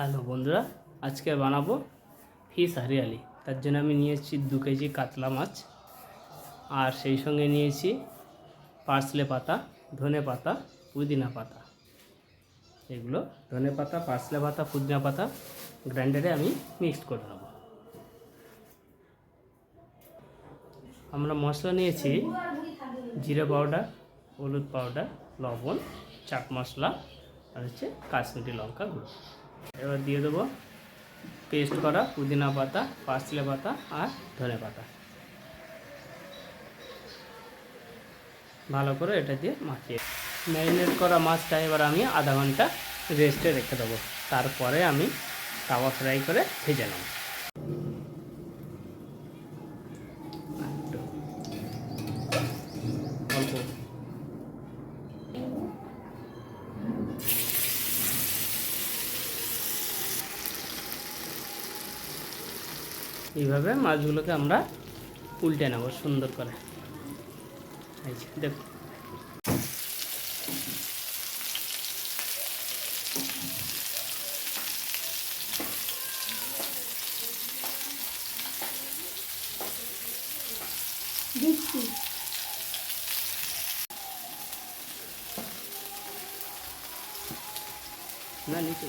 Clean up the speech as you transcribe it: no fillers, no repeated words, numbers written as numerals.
Hello বন্ধুরা, আজকে বানাবো ফিশ হরিয়ালি। তার জন্য আমি নিয়েছি 2 কেজি কাতলা মাছ, আর সেই সঙ্গে নিয়েছি পার্সলে পাতা, ধনে পাতা, পুদিনা পাতা। এগুলো ধনে পাতা, পার্সলে পাতা, পুদিনা পাতা গ্রাইন্ডারে আমি মিক্সড করে নেব। আমরা মশলা নিয়েছি জিরে পাউডার, হলুদ পাউডার, লবণ, চাট মশলা আর হচ্ছে কাশ্মীরি লঙ্কা গুঁড়ো। এবার দিয়ে দেবো পেস্ট করা পুদিনা পাতা, পার্সলে পাতা আর ধনে পাতা। ভালো করে এটা দিয়ে মাখিয়ে ম্যারিনেট করা মাছটা এবার আমি আধা ঘন্টা রেস্টে রেখে দেবো। তারপরে আমি তাওয়া ফ্রাই করে ভেজে নেব। অল্প এইভাবে মাছগুলোকে আমরা উল্টে নেব সুন্দর করে। দেখো না নিচে